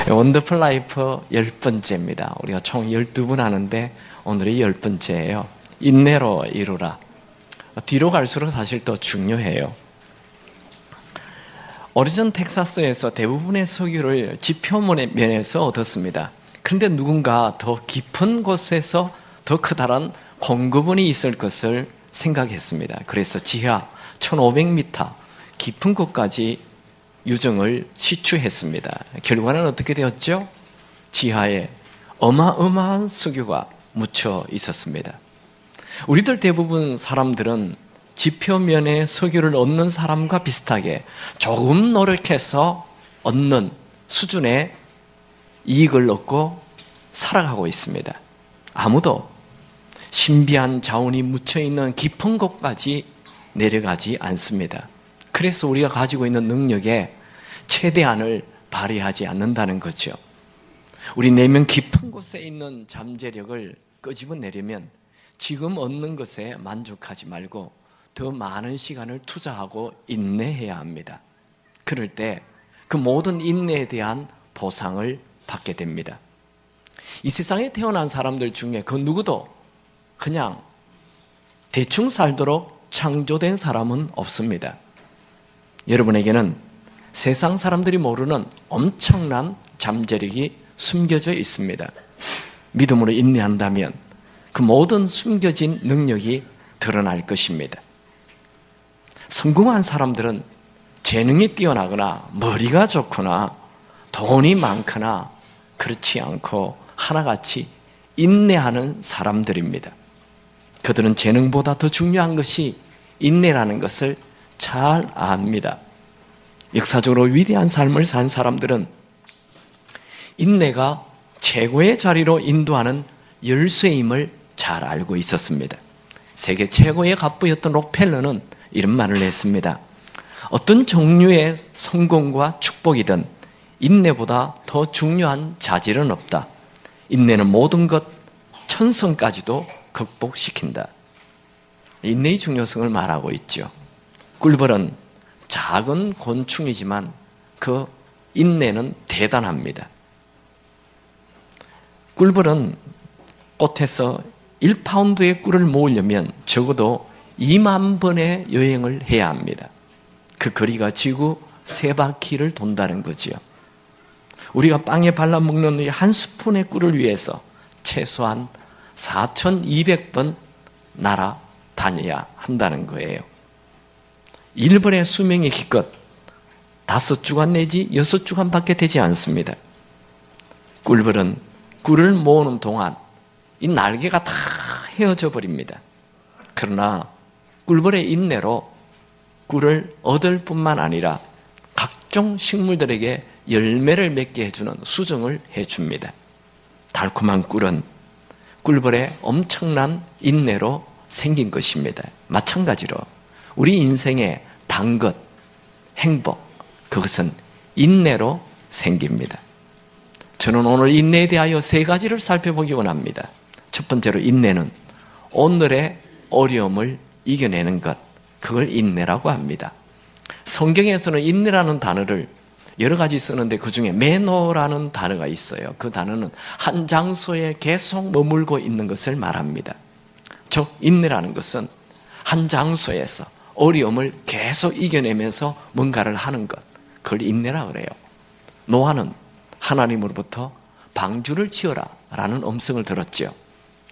원더풀 라이프 10번째입니다. 우리가 총 12번 하는데 오늘이 10번째예요. 인내로 이루라. 뒤로 갈수록 사실 더 중요해요. 오리전 텍사스에서 대부분의 석유를 지표면에서 얻었습니다. 그런데 누군가 더 깊은 곳에서 더 커다란 공급원이 있을 것을 생각했습니다. 그래서 지하 1500m 깊은 곳까지 유정을 시추했습니다. 결과는 어떻게 되었죠? 지하에 어마어마한 석유가 묻혀 있었습니다. 우리들 대부분 사람들은 지표면에 석유를 얻는 사람과 비슷하게 조금 노력해서 얻는 수준의 이익을 얻고 살아가고 있습니다. 아무도 신비한 자원이 묻혀있는 깊은 곳까지 내려가지 않습니다. 그래서 우리가 가지고 있는 능력에 최대한을 발휘하지 않는다는 거죠. 우리 내면 깊은 곳에 있는 잠재력을 끄집어내려면 지금 얻는 것에 만족하지 말고 더 많은 시간을 투자하고 인내해야 합니다. 그럴 때 그 모든 인내에 대한 보상을 받게 됩니다. 이 세상에 태어난 사람들 중에 그 누구도 그냥 대충 살도록 창조된 사람은 없습니다. 여러분에게는 세상 사람들이 모르는 엄청난 잠재력이 숨겨져 있습니다. 믿음으로 인내한다면 그 모든 숨겨진 능력이 드러날 것입니다. 성공한 사람들은 재능이 뛰어나거나 머리가 좋거나 돈이 많거나 그렇지 않고 하나같이 인내하는 사람들입니다. 그들은 재능보다 더 중요한 것이 인내라는 것을 잘 압니다. 역사적으로 위대한 삶을 산 사람들은 인내가 최고의 자리로 인도하는 열쇠임을 잘 알고 있었습니다. 세계 최고의 갑부였던 록펠러는 이런 말을 했습니다. 어떤 종류의 성공과 축복이든 인내보다 더 중요한 자질은 없다. 인내는 모든 것, 천성까지도 극복시킨다. 인내의 중요성을 말하고 있죠. 꿀벌은 작은 곤충이지만 그 인내는 대단합니다. 꿀벌은 꽃에서 1파운드의 꿀을 모으려면 적어도 2만 번의 여행을 해야 합니다. 그 거리가 지구 3바퀴를 돈다는 거지요. 우리가 빵에 발라 먹는 이 한 스푼의 꿀을 위해서 최소한 4,200번 날아다녀야 한다는 거예요. 1번의 수명이 기껏 5주간 내지 6주간밖에 되지 않습니다. 꿀벌은 꿀을 모으는 동안 이 날개가 다 헤어져 버립니다. 그러나 꿀벌의 인내로 꿀을 얻을 뿐만 아니라 각종 식물들에게 열매를 맺게 해주는 수정을 해줍니다. 달콤한 꿀은 꿀벌의 엄청난 인내로 생긴 것입니다. 마찬가지로 우리 인생의 단 것, 행복, 그것은 인내로 생깁니다. 저는 오늘 인내에 대하여 3가지를 살펴보기 원합니다. 첫 번째로 인내는 오늘의 어려움을 이겨내는 것, 그걸 인내라고 합니다. 성경에서는 인내라는 단어를 여러 가지 쓰는데 그 중에 매노라는 단어가 있어요. 그 단어는 한 장소에 계속 머물고 있는 것을 말합니다. 즉 인내라는 것은 한 장소에서 어려움을 계속 이겨내면서 뭔가를 하는 것, 그걸 인내라 그래요. 노아는 하나님으로부터 방주를 지어라 라는 음성을 들었죠.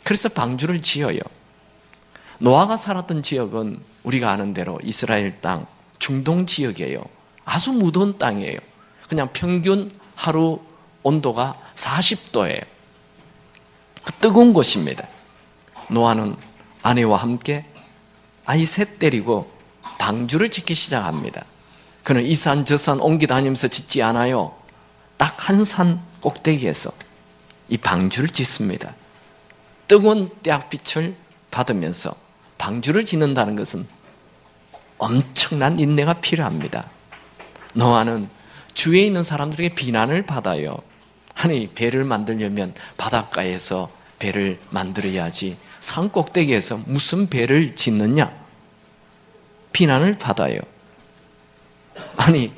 그래서 방주를 지어요. 노아가 살았던 지역은 우리가 아는 대로 이스라엘 땅, 중동 지역이에요. 아주 무더운 땅이에요. 그냥 평균 하루 온도가 40도예요. 뜨거운 곳입니다. 노아는 아내와 함께 아이 셋 데리고 방주를 짓기 시작합니다. 그는 이 산 저 산 옮기 다니면서 짓지 않아요. 딱 한 산 꼭대기에서 이 방주를 짓습니다. 뜨거운 태양빛을 받으면서 방주를 짓는다는 것은 엄청난 인내가 필요합니다. 노아는 주위에 있는 사람들에게 비난을 받아요. 아니 배를 만들려면 바닷가에서 배를 만들어야지 산 꼭대기에서 무슨 배를 짓느냐? 비난을 받아요. 아니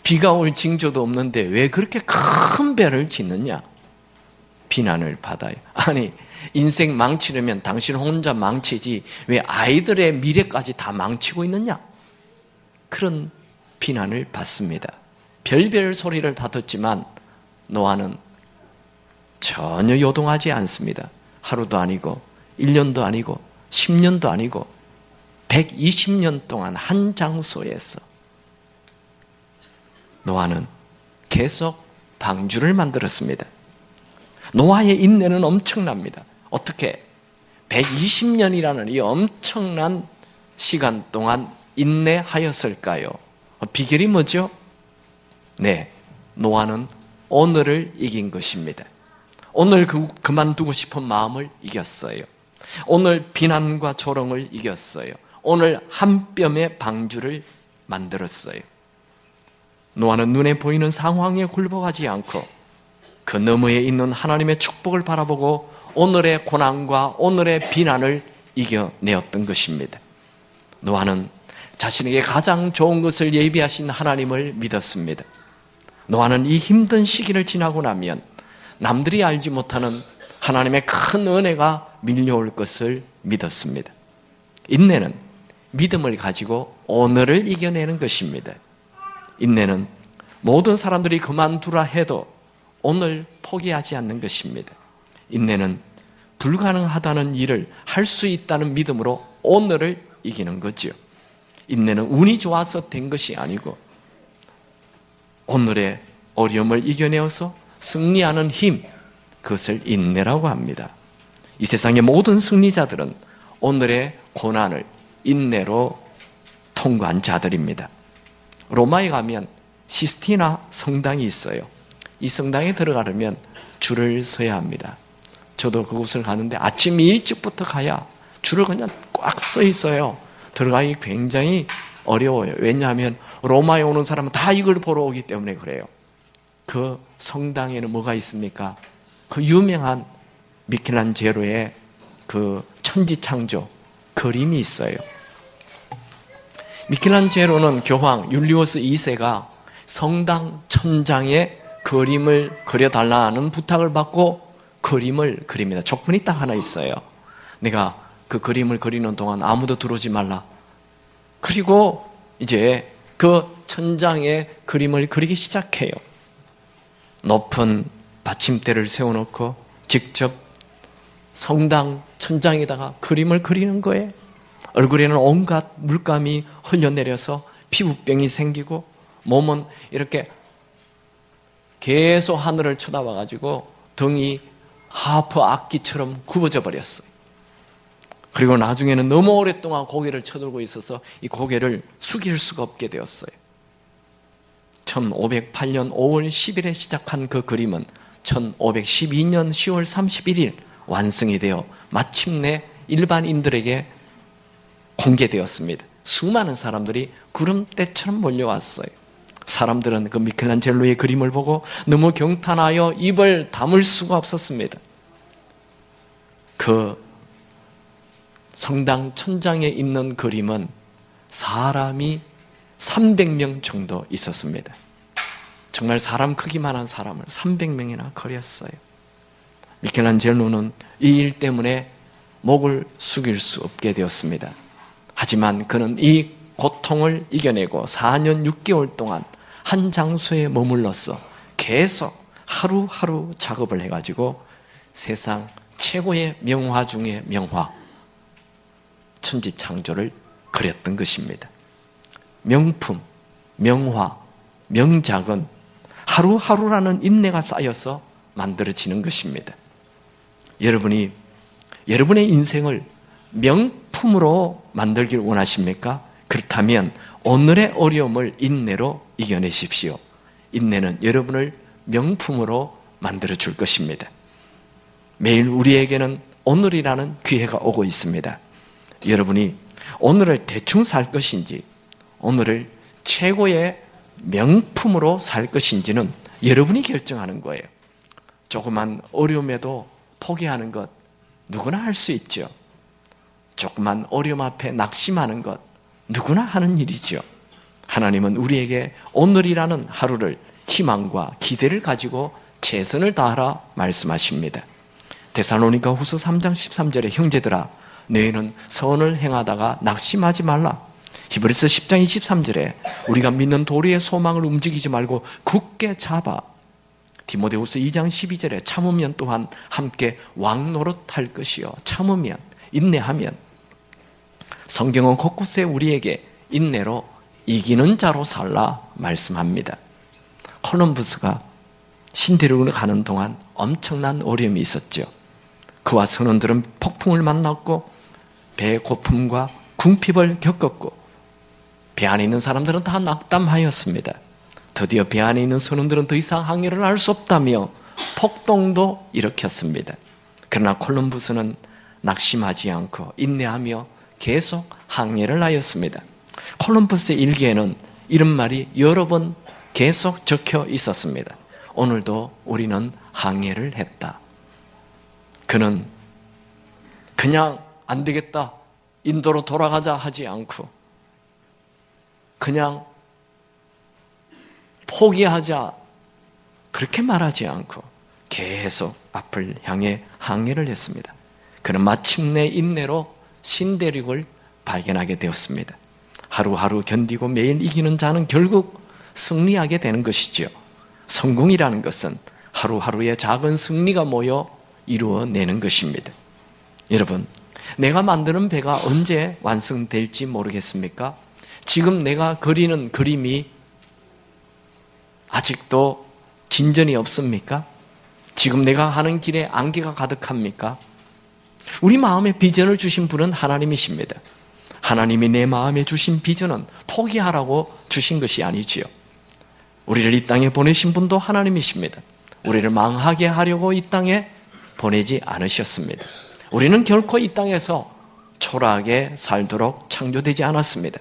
비가 올 징조도 없는데 왜 그렇게 큰 배를 짓느냐? 비난을 받아요. 아니, 인생 망치려면 당신 혼자 망치지 왜 아이들의 미래까지 다 망치고 있느냐? 그런 비난을 받습니다. 별별 소리를 다 듣지만 노아는 전혀 요동하지 않습니다. 하루도 아니고 1년도 아니고 10년도 아니고 120년 동안 한 장소에서 노아는 계속 방주를 만들었습니다. 노아의 인내는 엄청납니다. 어떻게 120년이라는 이 엄청난 시간 동안 인내하였을까요? 비결이 뭐죠? 네, 노아는 오늘을 이긴 것입니다. 오늘 그만두고 싶은 마음을 이겼어요. 오늘 비난과 조롱을 이겼어요. 오늘 한 뼘의 방주를 만들었어요. 노아는 눈에 보이는 상황에 굴복하지 않고 그 너머에 있는 하나님의 축복을 바라보고 오늘의 고난과 오늘의 비난을 이겨내었던 것입니다. 노아는 자신에게 가장 좋은 것을 예비하신 하나님을 믿었습니다. 노아는 이 힘든 시기를 지나고 나면 남들이 알지 못하는 하나님의 큰 은혜가 밀려올 것을 믿었습니다. 인내는 믿음을 가지고 오늘을 이겨내는 것입니다. 인내는 모든 사람들이 그만두라 해도 오늘 포기하지 않는 것입니다. 인내는 불가능하다는 일을 할 수 있다는 믿음으로 오늘을 이기는 거죠. 인내는 운이 좋아서 된 것이 아니고 오늘의 어려움을 이겨내어서 승리하는 힘, 그것을 인내라고 합니다. 이 세상의 모든 승리자들은 오늘의 고난을 인내로 통과한 자들입니다. 로마에 가면 시스티나 성당이 있어요. 이 성당에 들어가려면 줄을 서야 합니다. 저도 그곳을 가는데 아침 일찍부터 가야 줄을 그냥 꽉 서 있어요. 들어가기 굉장히 어려워요. 왜냐하면 로마에 오는 사람은 다 이걸 보러 오기 때문에 그래요. 그 성당에는 뭐가 있습니까? 그 유명한 미켈란젤로의 그 천지창조 그림이 있어요. 미켈란젤로는 교황 율리오스 2세가 성당 천장에 그림을 그려달라는 부탁을 받고 그림을 그립니다. 조건이 딱 하나 있어요. 내가 그 그림을 그리는 동안 아무도 들어오지 말라. 그리고 이제 그 천장에 그림을 그리기 시작해요. 높은 받침대를 세워놓고 직접 성당 천장에다가 그림을 그리는 거예요. 얼굴에는 온갖 물감이 흘러내려서 피부병이 생기고 몸은 이렇게 계속 하늘을 쳐다봐가지고 등이 하프 악기처럼 굽어져 버렸어요. 그리고 나중에는 너무 오랫동안 고개를 쳐들고 있어서 이 고개를 숙일 수가 없게 되었어요. 1508년 5월 10일에 시작한 그 그림은 1512년 10월 31일 완성이 되어 마침내 일반인들에게 공개되었습니다. 수많은 사람들이 구름대처럼 몰려왔어요. 사람들은 그 미켈란젤로의 그림을 보고 너무 경탄하여 입을 다물 수가 없었습니다. 그 성당 천장에 있는 그림은 사람이 300명 정도 있었습니다. 정말 사람 크기만한 사람을 300명이나 그렸어요. 미켈란젤로는 이 일 때문에 목을 숙일 수 없게 되었습니다. 하지만 그는 이 고통을 이겨내고 4년 6개월 동안 한 장소에 머물러서 계속 하루하루 작업을 해가지고 세상 최고의 명화 중의 명화, 천지창조를 그렸던 것입니다. 명품, 명화, 명작은 하루하루라는 인내가 쌓여서 만들어지는 것입니다. 여러분이 여러분의 인생을 명품으로 만들길 원하십니까? 그렇다면 오늘의 어려움을 인내로 이겨내십시오. 인내는 여러분을 명품으로 만들어 줄 것입니다. 매일 우리에게는 오늘이라는 기회가 오고 있습니다. 여러분이 오늘을 대충 살 것인지 오늘을 최고의 명품으로 살 것인지는 여러분이 결정하는 거예요. 조그만 어려움에도 포기하는 것 누구나 할 수 있죠. 조그만 어려움 앞에 낙심하는 것 누구나 하는 일이죠. 하나님은 우리에게 오늘이라는 하루를 희망과 기대를 가지고 최선을 다하라 말씀하십니다. 데살로니가 후서 3장 13절에 형제들아 너희는 선을 행하다가 낙심하지 말라. 히브리서 10장 23절에 우리가 믿는 도리의 소망을 움직이지 말고 굳게 잡아. 디모데후서 2장 12절에 참으면 또한 함께 왕노릇할 것이요. 참으면, 인내하면. 성경은 곳곳에 우리에게 인내로 이기는 자로 살라 말씀합니다. 콜럼버스가 신대륙을 가는 동안 엄청난 어려움이 있었죠. 그와 선원들은 폭풍을 만났고 배의 고품과 궁핍을 겪었고 배 안에 있는 사람들은 다 낙담하였습니다. 드디어 배 안에 있는 선원들은 더 이상 항해를 할 수 없다며 폭동도 일으켰습니다. 그러나 콜럼버스는 낙심하지 않고 인내하며 계속 항해를 하였습니다. 콜럼버스의 일기에는 이런 말이 여러 번 계속 적혀 있었습니다. 오늘도 우리는 항해를 했다. 그는 그냥 안 되겠다, 인도로 돌아가자 하지 않고 그냥 포기하자 그렇게 말하지 않고 계속 앞을 향해 항해를 했습니다. 그는 마침내 인내로 신대륙을 발견하게 되었습니다. 하루하루 견디고 매일 이기는 자는 결국 승리하게 되는 것이죠. 성공이라는 것은 하루하루의 작은 승리가 모여 이루어내는 것입니다. 여러분, 내가 만드는 배가 언제 완성될지 모르겠습니까? 지금 내가 그리는 그림이 아직도 진전이 없습니까? 지금 내가 하는 길에 안개가 가득합니까? 우리 마음에 비전을 주신 분은 하나님이십니다. 하나님이 내 마음에 주신 비전은 포기하라고 주신 것이 아니지요. 우리를 이 땅에 보내신 분도 하나님이십니다. 우리를 망하게 하려고 이 땅에 보내지 않으셨습니다. 우리는 결코 이 땅에서 초라하게 살도록 창조되지 않았습니다.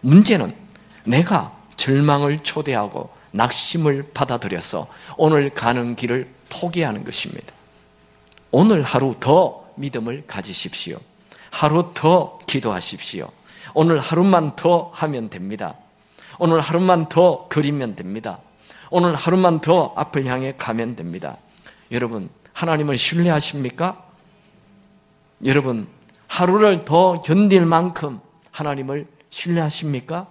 문제는 내가 절망을 초대하고 낙심을 받아들여서 오늘 가는 길을 포기하는 것입니다. 오늘 하루 더 믿음을 가지십시오. 하루 더 기도하십시오. 오늘 하루만 더 하면 됩니다. 오늘 하루만 더 그리면 됩니다. 오늘 하루만 더 앞을 향해 가면 됩니다. 여러분, 하나님을 신뢰하십니까? 여러분, 하루를 더 견딜 만큼 하나님을 신뢰하십니까?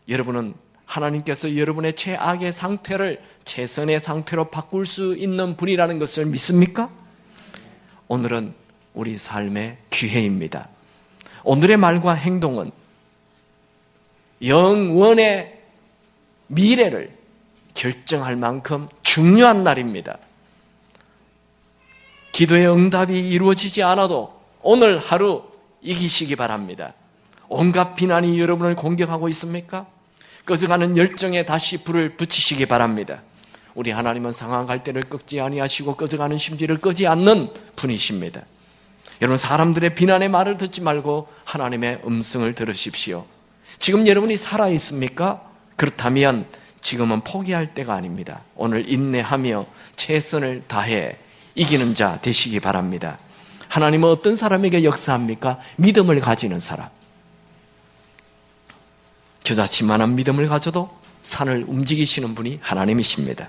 여러분은 하나님께서 여러분의 최악의 상태를 최선의 상태로 바꿀 수 있는 분이라는 것을 믿습니까? 오늘은 우리 삶의 기회입니다. 오늘의 말과 행동은 영원의 미래를 결정할 만큼 중요한 날입니다. 기도의 응답이 이루어지지 않아도 오늘 하루 이기시기 바랍니다. 온갖 비난이 여러분을 공격하고 있습니까? 꺼져가는 열정에 다시 불을 붙이시기 바랍니다. 우리 하나님은 상한 갈대를 꺾지 아니하시고 꺼져가는 심지를 끄지 않는 분이십니다. 여러분, 사람들의 비난의 말을 듣지 말고 하나님의 음성을 들으십시오. 지금 여러분이 살아있습니까? 그렇다면 지금은 포기할 때가 아닙니다. 오늘 인내하며 최선을 다해 이기는 자 되시기 바랍니다. 하나님은 어떤 사람에게 역사합니까? 믿음을 가지는 사람. 겨자씨만한 믿음을 가져도 산을 움직이시는 분이 하나님이십니다.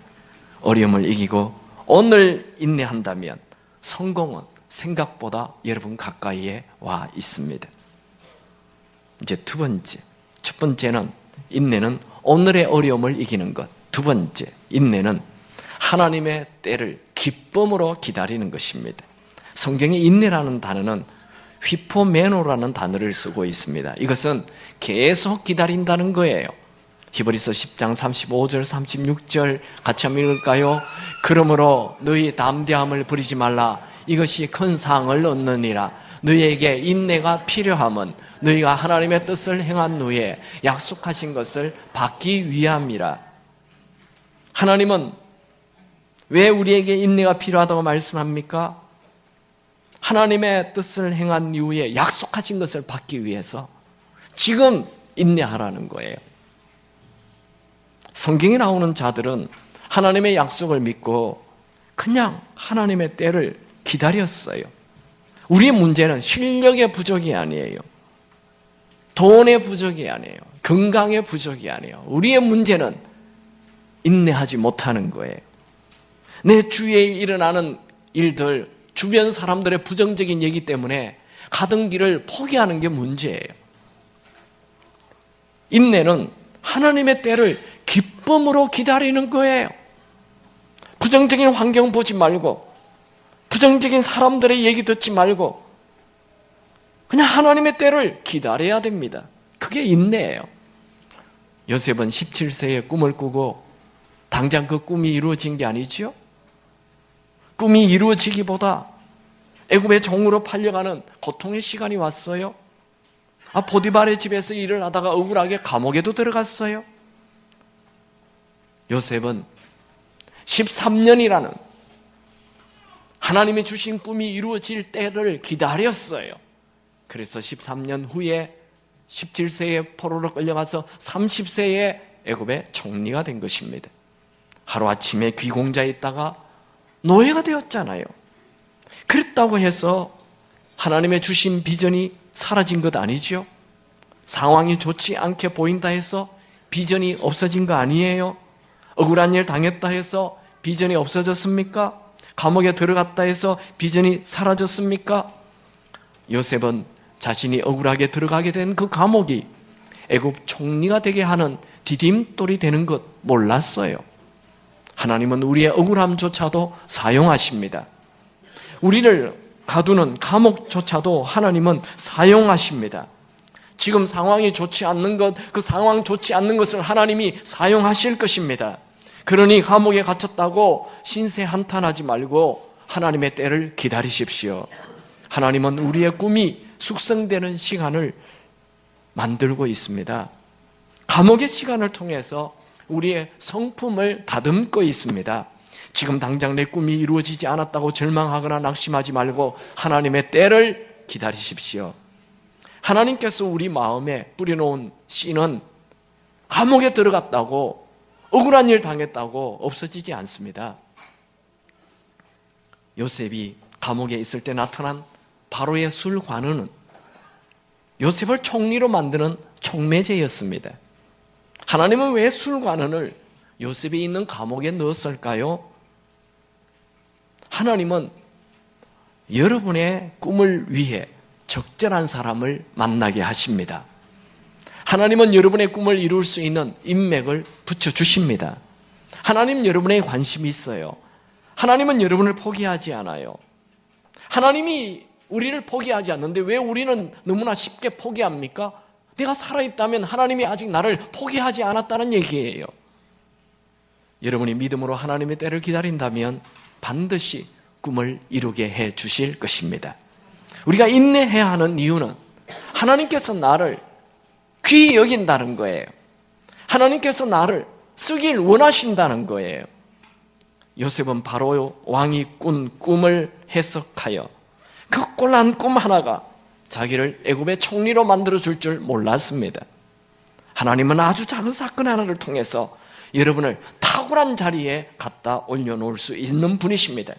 어려움을 이기고 오늘 인내한다면 성공은 생각보다 여러분 가까이에 와 있습니다. 이제 두 번째, 첫 번째는 인내는 오늘의 어려움을 이기는 것. 두 번째, 인내는 하나님의 때를 기쁨으로 기다리는 것입니다. 성경에 인내라는 단어는 휘포메노라는 단어를 쓰고 있습니다. 이것은 계속 기다린다는 거예요. 히브리서 10장 35절 36절 같이 한번 읽을까요? 그러므로 너희 담대함을 부리지 말라. 이것이 큰 상을 얻느니라. 너희에게 인내가 필요함은 너희가 하나님의 뜻을 행한 후에 약속하신 것을 받기 위함이라. 하나님은 왜 우리에게 인내가 필요하다고 말씀합니까? 하나님의 뜻을 행한 이후에 약속하신 것을 받기 위해서 지금 인내하라는 거예요. 성경에 나오는 자들은 하나님의 약속을 믿고 그냥 하나님의 때를 기다렸어요. 우리의 문제는 실력의 부족이 아니에요. 돈의 부족이 아니에요. 건강의 부족이 아니에요. 우리의 문제는 인내하지 못하는 거예요. 내 주위에 일어나는 일들, 주변 사람들의 부정적인 얘기 때문에 가던 길을 포기하는 게 문제예요. 인내는 하나님의 때를 기쁨으로 기다리는 거예요. 부정적인 환경 보지 말고, 부정적인 사람들의 얘기 듣지 말고, 그냥 하나님의 때를 기다려야 됩니다. 그게 인내예요. 요셉은 17세에 꿈을 꾸고 당장 그 꿈이 이루어진 게 아니죠. 꿈이 이루어지기보다 애굽의 종으로 팔려가는 고통의 시간이 왔어요. 보디발의 집에서 일을 하다가 억울하게 감옥에도 들어갔어요. 요셉은 13년이라는 하나님이 주신 꿈이 이루어질 때를 기다렸어요. 그래서 13년 후에 17세에 포로로 끌려가서 30세에 애굽의 총리가 된 것입니다. 하루아침에 귀공자에 있다가 노예가 되었잖아요. 그랬다고 해서 하나님의 주신 비전이 사라진 것 아니죠? 상황이 좋지 않게 보인다 해서 비전이 없어진 거 아니에요? 억울한 일 당했다 해서 비전이 없어졌습니까? 감옥에 들어갔다 해서 비전이 사라졌습니까? 요셉은 자신이 억울하게 들어가게 된 그 감옥이 애굽 총리가 되게 하는 디딤돌이 되는 것 몰랐어요. 하나님은 우리의 억울함조차도 사용하십니다. 우리를 가두는 감옥조차도 하나님은 사용하십니다. 지금 상황이 좋지 않는 것, 그 상황 좋지 않는 것을 하나님이 사용하실 것입니다. 그러니 감옥에 갇혔다고 신세 한탄하지 말고 하나님의 때를 기다리십시오. 하나님은 우리의 꿈이 숙성되는 시간을 만들고 있습니다. 감옥의 시간을 통해서 우리의 성품을 다듬고 있습니다. 지금 당장 내 꿈이 이루어지지 않았다고 절망하거나 낙심하지 말고 하나님의 때를 기다리십시오. 하나님께서 우리 마음에 뿌려놓은 씨는 감옥에 들어갔다고, 억울한 일 당했다고 없어지지 않습니다. 요셉이 감옥에 있을 때 나타난 바로의 술관원은 요셉을 총리로 만드는 촉매제였습니다. 하나님은 왜 술관원을 요셉이 있는 감옥에 넣었을까요? 하나님은 여러분의 꿈을 위해 적절한 사람을 만나게 하십니다. 하나님은 여러분의 꿈을 이룰 수 있는 인맥을 붙여주십니다. 하나님 여러분에 관심이 있어요. 하나님은 여러분을 포기하지 않아요. 하나님이 우리를 포기하지 않는데 왜 우리는 너무나 쉽게 포기합니까? 내가 살아있다면 하나님이 아직 나를 포기하지 않았다는 얘기예요. 여러분이 믿음으로 하나님의 때를 기다린다면 반드시 꿈을 이루게 해 주실 것입니다. 우리가 인내해야 하는 이유는 하나님께서 나를 귀히 여긴다는 거예요. 하나님께서 나를 쓰길 원하신다는 거예요. 요셉은 바로 왕이 꾼 꿈을 해석하여 그 꼴난 꿈 하나가 자기를 애굽의 총리로 만들어줄 줄 몰랐습니다. 하나님은 아주 작은 사건 하나를 통해서 여러분을 탁월한 자리에 갖다 올려놓을 수 있는 분이십니다.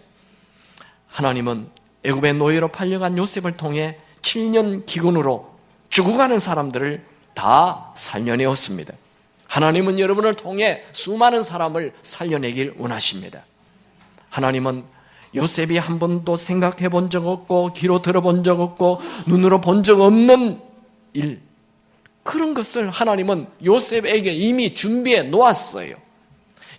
하나님은 애굽의 노예로 팔려간 요셉을 통해 7년 기근으로 죽어가는 사람들을 다 살려내었습니다. 하나님은 여러분을 통해 수많은 사람을 살려내길 원하십니다. 하나님은 요셉이 한 번도 생각해 본 적 없고 귀로 들어본 적 없고 눈으로 본 적 없는 일, 그런 것을 하나님은 요셉에게 이미 준비해 놓았어요.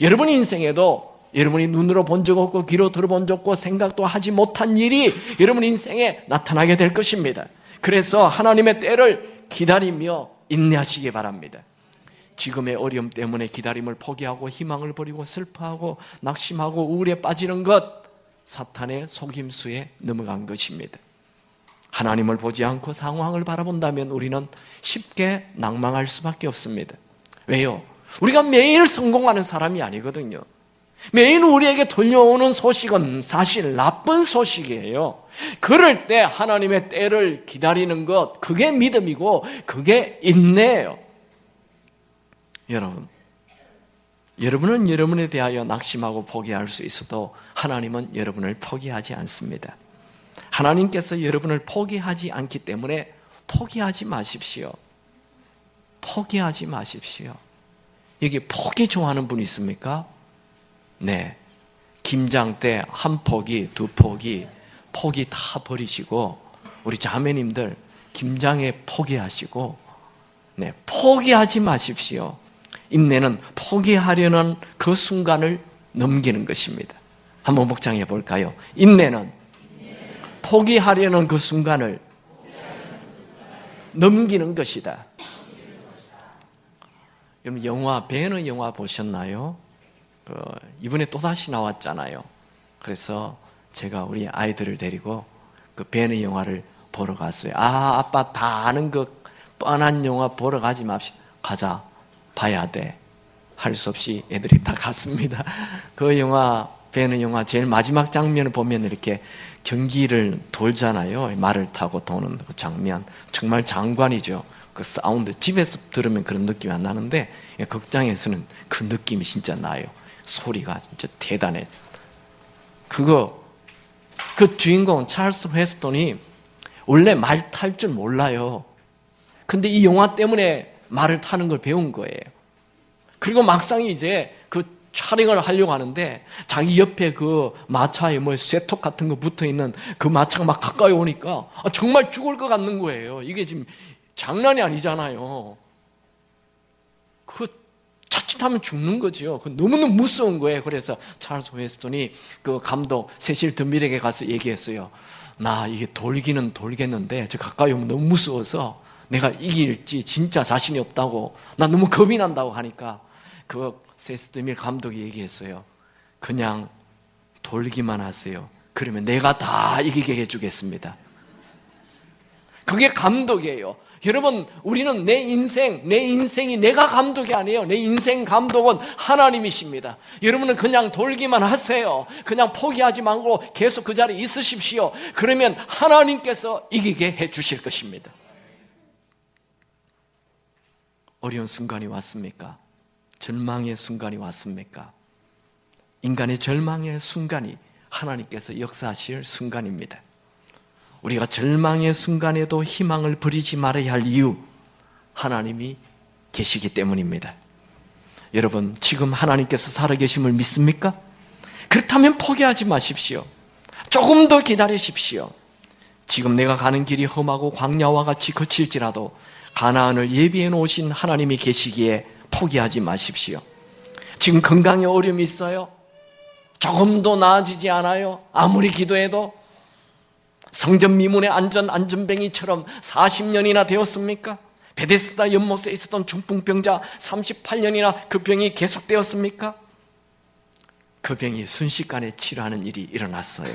여러분 인생에도 여러분이 눈으로 본 적 없고 귀로 들어본 적 없고 생각도 하지 못한 일이 여러분 인생에 나타나게 될 것입니다. 그래서 하나님의 때를 기다리며 인내하시기 바랍니다. 지금의 어려움 때문에 기다림을 포기하고 희망을 버리고 슬퍼하고 낙심하고 우울에 빠지는 것, 사탄의 속임수에 넘어간 것입니다. 하나님을 보지 않고 상황을 바라본다면 우리는 쉽게 낭망할 수밖에 없습니다. 왜요? 우리가 매일 성공하는 사람이 아니거든요. 매일 우리에게 들려오는 소식은 사실 나쁜 소식이에요. 그럴 때 하나님의 때를 기다리는 것, 그게 믿음이고 그게 인내예요. 여러분은 여러분에 대하여 낙심하고 포기할 수 있어도 하나님은 여러분을 포기하지 않습니다. 하나님께서 여러분을 포기하지 않기 때문에 포기하지 마십시오. 포기하지 마십시오. 여기 포기 좋아하는 분 있습니까? 네. 김장 때 한 포기, 두 포기, 포기 다 버리시고, 우리 자매님들 김장에 포기하시고, 네. 포기하지 마십시오. 인내는 포기하려는 그 순간을 넘기는 것입니다. 한번 묵상해 볼까요? 인내는 포기하려는 그 순간을 넘기는 것이다. 여러분 영화 배너 영화 보셨나요? 이번에 또다시 나왔잖아요. 그래서 제가 우리 아이들을 데리고 그 배너 영화를 보러 갔어요. 아빠 다 아는 그 뻔한 영화 보러 가지 맙시다. 가자. 봐야 돼. 할 수 없이 애들이 다 갔습니다. 그 영화 배너 영화 제일 마지막 장면을 보면 이렇게 경기를 돌잖아요. 말을 타고 도는 그 장면 정말 장관이죠. 그 사운드 집에서 들으면 그런 느낌이 안 나는데 극장에서는 그 느낌이 진짜 나요. 소리가 진짜 대단해. 그 주인공 찰스 웨스턴이 원래 말 탈 줄 몰라요. 근데 이 영화 때문에 말을 타는 걸 배운 거예요. 그리고 막상 이제 그 촬영을 하려고 하는데 자기 옆에 그 마차에 뭐 쇠톱 같은 거 붙어 있는 그 마차가 막 가까이 오니까 정말 죽을 것 같는 거예요. 이게 지금 장난이 아니잖아요. 그 자칫하면 죽는 거죠. 너무너무 무서운 거예요. 그래서 찰스 웨스턴이 그 감독 세실 드밀에게 가서 얘기했어요. 나 이게 돌기는 돌겠는데 저 가까이 오면 너무 무서워서 내가 이길지 진짜 자신이 없다고 나 너무 겁이 난다고 하니까 그 세실 드밀 감독이 얘기했어요. 그냥 돌기만 하세요. 그러면 내가 다 이기게 해주겠습니다. 그게 감독이에요. 여러분, 우리는 내 인생이 내가 감독이 아니에요. 내 인생 감독은 하나님이십니다. 여러분은 그냥 돌기만 하세요. 그냥 포기하지 말고 계속 그 자리에 있으십시오. 그러면 하나님께서 이기게 해 주실 것입니다. 어려운 순간이 왔습니까? 절망의 순간이 왔습니까? 인간의 절망의 순간이 하나님께서 역사하실 순간입니다. 우리가 절망의 순간에도 희망을 버리지 말아야 할 이유, 하나님이 계시기 때문입니다. 여러분, 지금 하나님께서 살아계심을 믿습니까? 그렇다면 포기하지 마십시오. 조금 더 기다리십시오. 지금 내가 가는 길이 험하고 광야와 같이 거칠지라도 가나안을 예비해 놓으신 하나님이 계시기에 포기하지 마십시오. 지금 건강에 어려움이 있어요? 조금도 나아지지 않아요? 아무리 기도해도? 성전 미문의 안전뱅이처럼 40년이나 되었습니까? 베데스다 연못에 있었던 중풍병자 38년이나 그 병이 계속되었습니까? 그 병이 순식간에 치료하는 일이 일어났어요.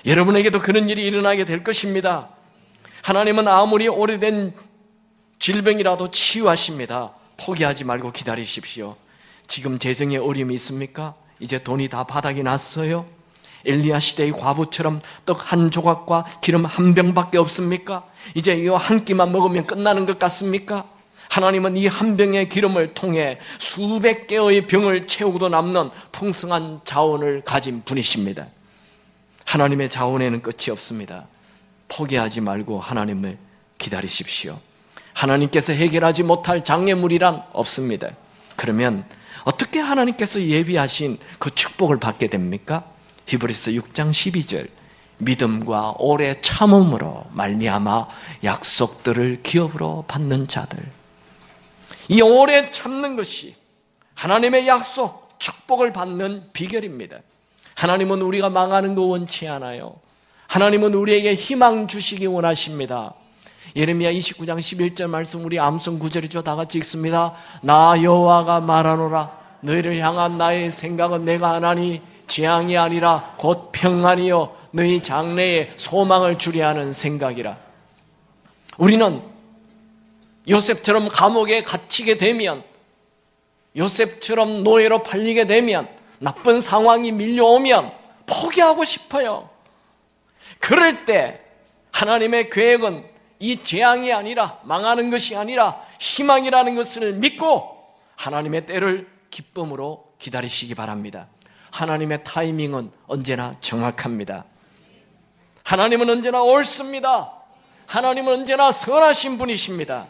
여러분에게도 그런 일이 일어나게 될 것입니다. 하나님은 아무리 오래된 질병이라도 치유하십니다. 포기하지 말고 기다리십시오. 지금 재정에 어려움이 있습니까? 이제 돈이 다 바닥이 났어요? 엘리야 시대의 과부처럼 떡 한 조각과 기름 한 병밖에 없습니까? 이제 이 한 끼만 먹으면 끝나는 것 같습니까? 하나님은 이 한 병의 기름을 통해 수백 개의 병을 채우고도 남는 풍성한 자원을 가진 분이십니다. 하나님의 자원에는 끝이 없습니다. 포기하지 말고 하나님을 기다리십시오. 하나님께서 해결하지 못할 장애물이란 없습니다. 그러면 어떻게 하나님께서 예비하신 그 축복을 받게 됩니까? 히브리서 6장 12절 믿음과 오래 참음으로 말미암아 약속들을 기업으로 받는 자들. 이 오래 참는 것이 하나님의 약속, 축복을 받는 비결입니다. 하나님은 우리가 망하는 거 원치 않아요. 하나님은 우리에게 희망 주시기 원하십니다. 예레미야 29장 11절 말씀 우리 암송 9절이죠. 다 같이 읽습니다. 나 여호와가 말하노라 너희를 향한 나의 생각은 내가 하나니 재앙이 아니라 곧 평안이요 너희 장래에 소망을 주려 하는 생각이라. 우리는 요셉처럼 감옥에 갇히게 되면, 요셉처럼 노예로 팔리게 되면, 나쁜 상황이 밀려오면 포기하고 싶어요. 그럴 때 하나님의 계획은 이 재앙이 아니라, 망하는 것이 아니라 희망이라는 것을 믿고 하나님의 때를 기쁨으로 기다리시기 바랍니다. 하나님의 타이밍은 언제나 정확합니다. 하나님은 언제나 옳습니다. 하나님은 언제나 선하신 분이십니다.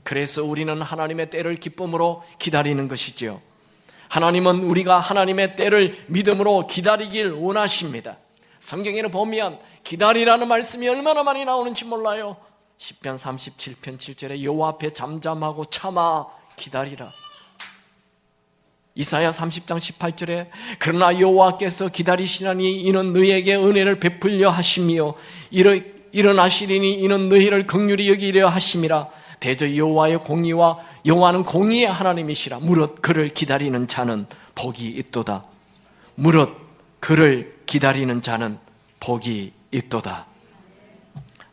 그래서 우리는 하나님의 때를 기쁨으로 기다리는 것이지요. 하나님은 우리가 하나님의 때를 믿음으로 기다리길 원하십니다. 성경에는 보면 기다리라는 말씀이 얼마나 많이 나오는지 몰라요. 시편 37편 7절에 여호와 앞에 잠잠하고 참아 기다리라. 이사야 30장 18절에 그러나 여호와께서 기다리시나니 이는 너희에게 은혜를 베풀려 하심이요 일어나시리니 이는 너희를 긍휼히 여기려 하심이라. 대저 여호와의 공의와 여호와는 공의의 하나님이시라. 무릇 그를 기다리는 자는 복이 있도다. 무릇 그를 기다리는 자는 복이 있도다.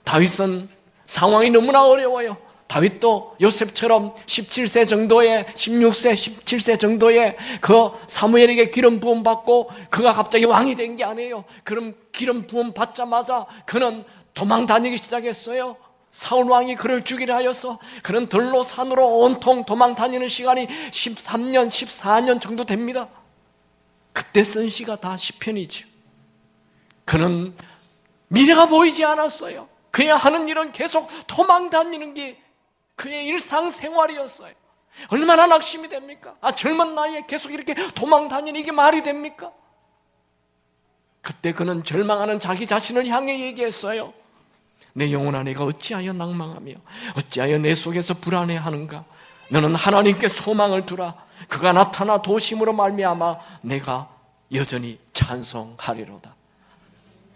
다윗은 상황이 너무나 어려워요. 다윗도 요셉처럼 17세 정도에 16세 17세 정도에 그 사무엘에게 기름 부음 받고 그가 갑자기 왕이 된 게 아니에요. 그럼 기름 부음 받자마자 그는 도망 다니기 시작했어요. 사울 왕이 그를 죽이려 하여서 그는 들로 산으로 온통 도망 다니는 시간이 13년 14년 정도 됩니다. 그때 쓴 시가 다 시편이죠. 그는 미래가 보이지 않았어요. 그의 하는 일은 계속 도망 다니는 게 그의 일상생활이었어요. 얼마나 낙심이 됩니까? 젊은 나이에 계속 이렇게 도망 다니는 이게 말이 됩니까? 그때 그는 절망하는 자기 자신을 향해 얘기했어요. 내 영혼아 내가 어찌하여 낭망하며 어찌하여 내 속에서 불안해하는가? 너는 하나님께 소망을 두라. 그가 나타나 도심으로 말미암아 내가 여전히 찬송하리로다.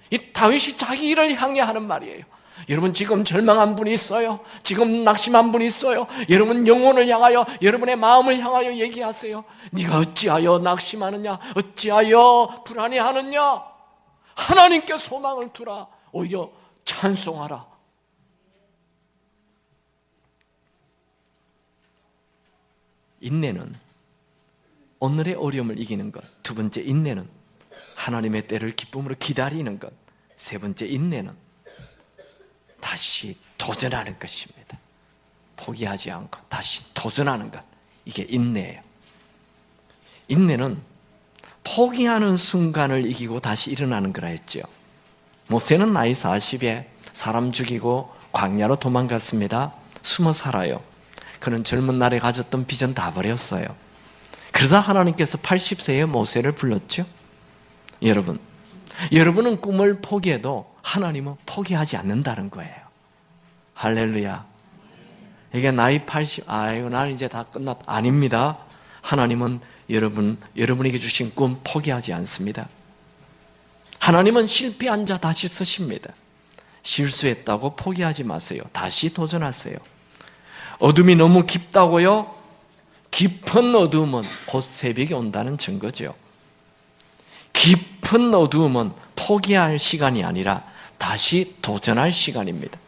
이 다윗이 자기 일을 향해 하는 말이에요. 여러분 지금 절망한 분이 있어요. 지금 낙심한 분이 있어요. 여러분 영혼을 향하여 여러분의 마음을 향하여 얘기하세요. 네가 어찌하여 낙심하느냐? 어찌하여 불안해하느냐? 하나님께 소망을 두라. 오히려 찬송하라. 인내는 오늘의 어려움을 이기는 것. 두 번째 인내는 하나님의 때를 기쁨으로 기다리는 것. 세 번째 인내는 다시 도전하는 것입니다. 포기하지 않고 다시 도전하는 것. 이게 인내예요. 인내는 포기하는 순간을 이기고 다시 일어나는 거라 했죠. 모세는 나이 40에 사람 죽이고 광야로 도망갔습니다. 숨어 살아요. 그는 젊은 날에 가졌던 비전 다 버렸어요. 그러다 하나님께서 80세에 모세를 불렀죠. 여러분은 꿈을 포기해도 하나님은 포기하지 않는다는 거예요. 할렐루야. 이게 나이 80, 나는 이제 다 끝났다. 아닙니다. 하나님은 여러분에게 주신 꿈 포기하지 않습니다. 하나님은 실패한 자 다시 쓰십니다. 실수했다고 포기하지 마세요. 다시 도전하세요. 어둠이 너무 깊다고요? 깊은 어둠은 곧 새벽이 온다는 증거죠. 깊은 어둠은 포기할 시간이 아니라 다시 도전할 시간입니다.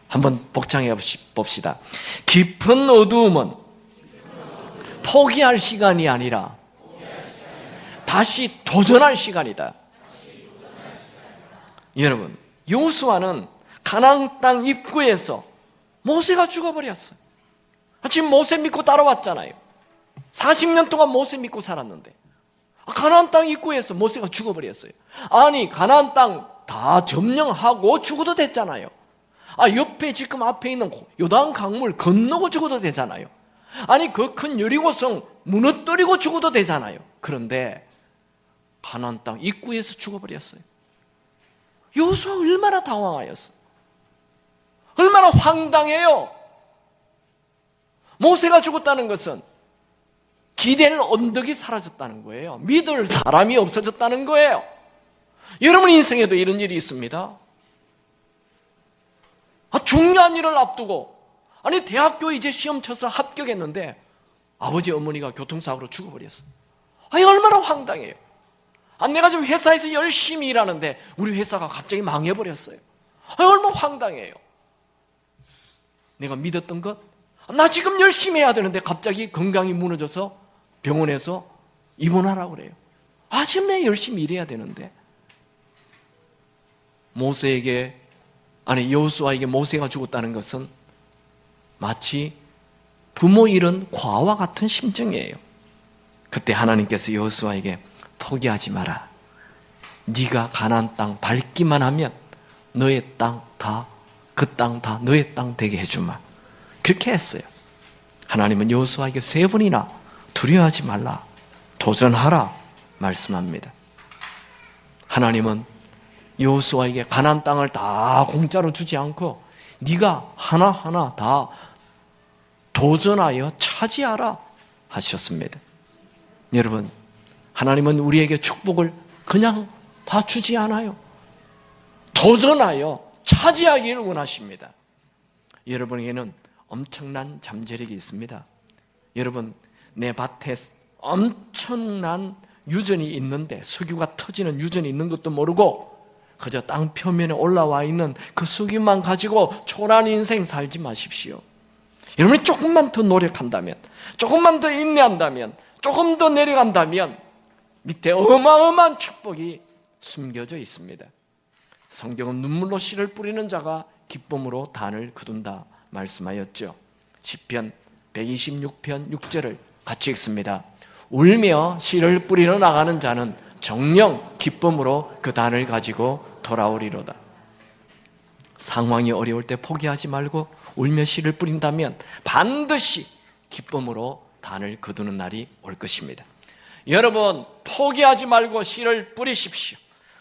한번 복창해 봅시다. 깊은 어둠은 포기할 시간이 아니라 다시 도전할 시간이다. 여러분, 여호수아는 가나안 땅 입구에서 모세가 죽어버렸어요. 지금 모세 믿고 따라왔잖아요. 40년 동안 모세 믿고 살았는데 가나안 땅 입구에서 모세가 죽어버렸어요. 아니 가나안 땅 다 점령하고 죽어도 됐잖아요. 옆에 지금 앞에 있는 요단 강물 건너고 죽어도 되잖아요. 아니 그 큰 여리고성 무너뜨리고 죽어도 되잖아요. 그런데 가나안 땅 입구에서 죽어버렸어요. 여호수아 얼마나 당황하였어. 얼마나 황당해요. 모세가 죽었다는 것은 기댈 언덕이 사라졌다는 거예요. 믿을 사람이 없어졌다는 거예요. 여러분 인생에도 이런 일이 있습니다. 중요한 일을 앞두고 대학교 이제 시험 쳐서 합격했는데 아버지 어머니가 교통사고로 죽어버렸어. 얼마나 황당해요. 내가 지금 회사에서 열심히 일하는데 우리 회사가 갑자기 망해버렸어요. 얼마나 황당해요. 내가 믿었던 것, 나 지금 열심히 해야 되는데 갑자기 건강이 무너져서 병원에서 입원하라고 그래요. 지금 내가 열심히 일해야 되는데. 여호수아에게 모세가 죽었다는 것은 마치 부모 잃은 과와 같은 심정이에요. 그때 하나님께서 여호수아에게 포기하지 마라. 네가 가나안 땅 밟기만 하면 너의 땅 다, 그 땅 다 너의 땅 되게 해주마. 그렇게 했어요. 하나님은 여호수아에게 3번이나 두려워하지 말라, 도전하라 말씀합니다. 하나님은 여호수아에게 가나안 땅을 다 공짜로 주지 않고 네가 하나하나 다 도전하여 차지하라 하셨습니다. 여러분, 하나님은 우리에게 축복을 그냥 다 주지 않아요. 도전하여 차지하기를 원하십니다. 여러분에게는 엄청난 잠재력이 있습니다. 여러분, 내 밭에 엄청난 유전이 있는데, 석유가 터지는 유전이 있는 것도 모르고 그저 땅 표면에 올라와 있는 그 석유만 가지고 초라한 인생 살지 마십시오. 여러분이 조금만 더 노력한다면, 조금만 더 인내한다면, 조금 더 내려간다면 밑에 어마어마한 축복이 숨겨져 있습니다. 성경은 눈물로 씨를 뿌리는 자가 기쁨으로 단을 거둔다 말씀하였죠. 시편 126편 6절을 같이 읽습니다. 울며 씨를 뿌리러 나가는 자는 정녕 기쁨으로 그 단을 가지고 돌아오리로다. 상황이 어려울 때 포기하지 말고 울며 씨를 뿌린다면 반드시 기쁨으로 단을 거두는 날이 올 것입니다. 여러분, 포기하지 말고 씨를 뿌리십시오.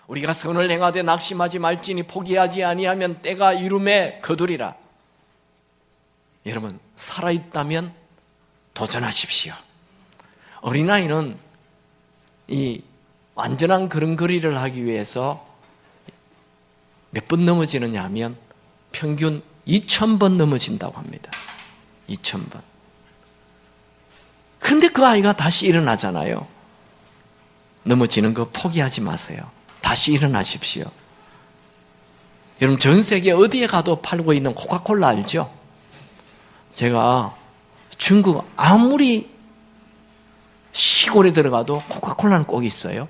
우리가 선을 행하되 낙심하지 말지니 포기하지 아니하면 때가 이름에 거두리라. 여러분, 살아있다면 도전하십시오. 어린아이는 이 완전한 걸음걸이를 하기 위해서 몇 번 넘어지느냐 하면 평균 2000번 넘어진다고 합니다. 2000번. 근데 그 아이가 다시 일어나잖아요. 넘어지는 거 포기하지 마세요. 다시 일어나십시오. 여러분, 전 세계 어디에 가도 팔고 있는 코카콜라 알죠? 제가 중국 아무리 시골에 들어가도 코카콜라는 꼭 있어요.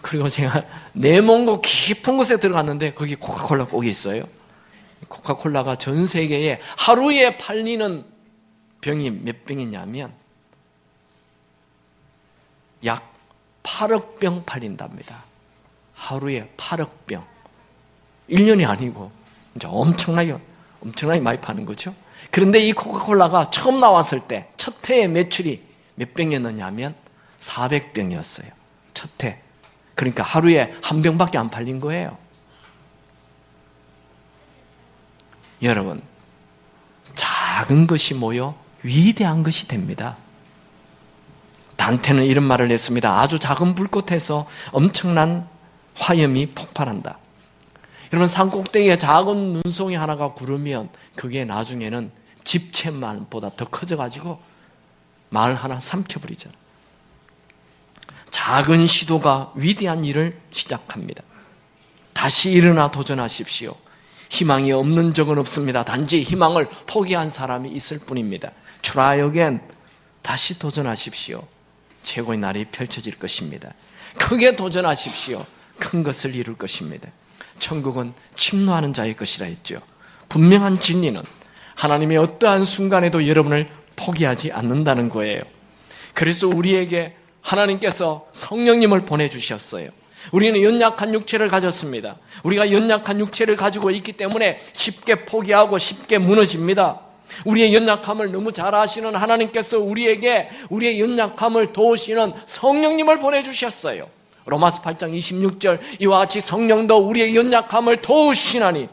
그리고 제가 내몽고 깊은 곳에 들어갔는데 거기 코카콜라 꼭 있어요. 코카콜라가 전 세계에 하루에 팔리는 병이 몇 병이냐면 약 8억 병 팔린답니다. 하루에 8억 병. 1년이 아니고 이제 엄청나게 많이 파는 거죠. 그런데 이 코카콜라가 처음 나왔을 때 첫 해의 매출이 몇 병이었느냐 하면 400병이었어요. 첫 해. 그러니까 하루에 한 병밖에 안 팔린 거예요. 여러분, 작은 것이 모여 위대한 것이 됩니다. 단테는 이런 말을 했습니다. 아주 작은 불꽃에서 엄청난 화염이 폭발한다. 여러분, 산꼭대기에 작은 눈송이 하나가 구르면 그게 나중에는 집채만보다 더 커져가지고 마을 하나 삼켜버리잖아요. 작은 시도가 위대한 일을 시작합니다. 다시 일어나 도전하십시오. 희망이 없는 적은 없습니다. 단지 희망을 포기한 사람이 있을 뿐입니다. Try again. 다시 도전하십시오. 최고의 날이 펼쳐질 것입니다. 크게 도전하십시오. 큰 것을 이룰 것입니다. 천국은 침노하는 자의 것이라 했죠. 분명한 진리는 하나님의 어떠한 순간에도 여러분을 포기하지 않는다는 거예요. 그래서 우리에게 하나님께서 성령님을 보내주셨어요. 우리는 연약한 육체를 가졌습니다. 우리가 연약한 육체를 가지고 있기 때문에 쉽게 포기하고 쉽게 무너집니다. 우리의 연약함을 너무 잘 아시는 하나님께서 우리에게 우리의 연약함을 도우시는 성령님을 보내주셨어요. 로마서 8장 26절, 이와 같이 성령도 우리의 연약함을 도우시나니.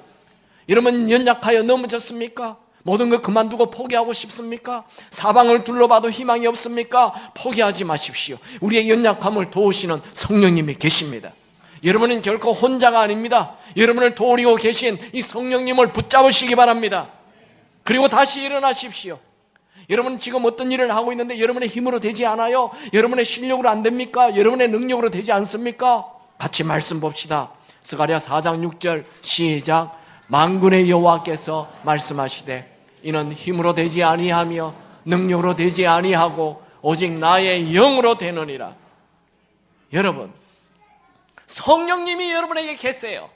여러분, 연약하여 넘어졌습니까? 모든 걸 그만두고 포기하고 싶습니까? 사방을 둘러봐도 희망이 없습니까? 포기하지 마십시오. 우리의 연약함을 도우시는 성령님이 계십니다. 여러분은 결코 혼자가 아닙니다. 여러분을 도우리고 계신 이 성령님을 붙잡으시기 바랍니다. 그리고 다시 일어나십시오. 여러분은 지금 어떤 일을 하고 있는데 여러분의 힘으로 되지 않아요? 여러분의 실력으로 안 됩니까? 여러분의 능력으로 되지 않습니까? 같이 말씀 봅시다. 스가랴 4장 6절 시작. 만군의 여호와께서 말씀하시되 이는 힘으로 되지 아니하며 능력으로 되지 아니하고 오직 나의 영으로 되느니라. 여러분, 성령님이 여러분에게 계세요.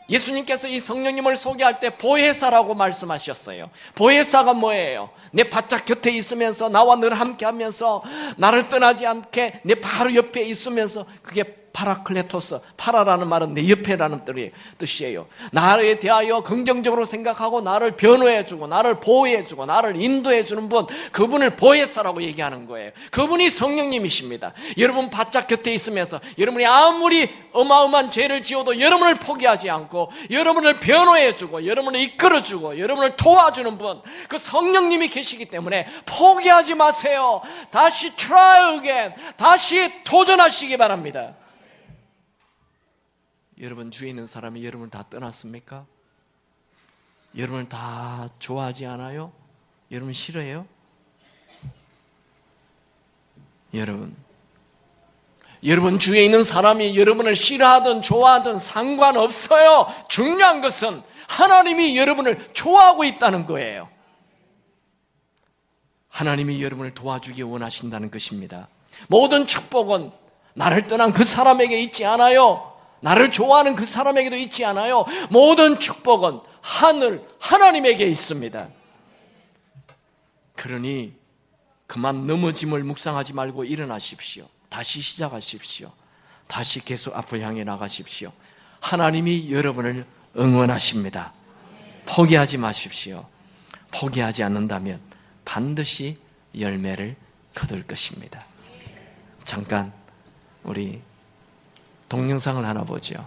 예수님께서 이 성령님을 소개할 때 보혜사라고 말씀하셨어요. 보혜사가 뭐예요? 내 바짝 곁에 있으면서 나와 늘 함께 하면서 나를 떠나지 않게 내 바로 옆에 있으면서 그게 파라클레토스, 파라라는 말은 내 옆에라는 뜻이에요. 나에 대하여 긍정적으로 생각하고 나를 변호해주고 나를 보호해주고 나를 인도해주는 분, 그분을 보혜사라고 얘기하는 거예요. 그분이 성령님이십니다. 여러분 바짝 곁에 있으면서 여러분이 아무리 어마어마한 죄를 지어도 여러분을 포기하지 않고 여러분을 변호해주고 여러분을 이끌어주고 여러분을 도와주는 분, 그 성령님이 계시기 때문에 포기하지 마세요. 다시 try again, 다시 도전하시기 바랍니다. 여러분 주위에 있는 사람이 여러분을 다 떠났습니까? 여러분을 다 좋아하지 않아요? 여러분 싫어해요? 여러분 주위에 있는 사람이 여러분을 싫어하든 좋아하든 상관없어요. 중요한 것은 하나님이 여러분을 좋아하고 있다는 거예요. 하나님이 여러분을 도와주기 원하신다는 것입니다. 모든 축복은 나를 떠난 그 사람에게 있지 않아요. 나를 좋아하는 그 사람에게도 있지 않아요. 모든 축복은 하나님에게 있습니다. 그러니 그만 넘어짐을 묵상하지 말고 일어나십시오. 다시 시작하십시오. 다시 계속 앞을 향해 나가십시오. 하나님이 여러분을 응원하십니다. 포기하지 마십시오. 포기하지 않는다면 반드시 열매를 거둘 것입니다. 잠깐 우리 동영상을 하나 보죠.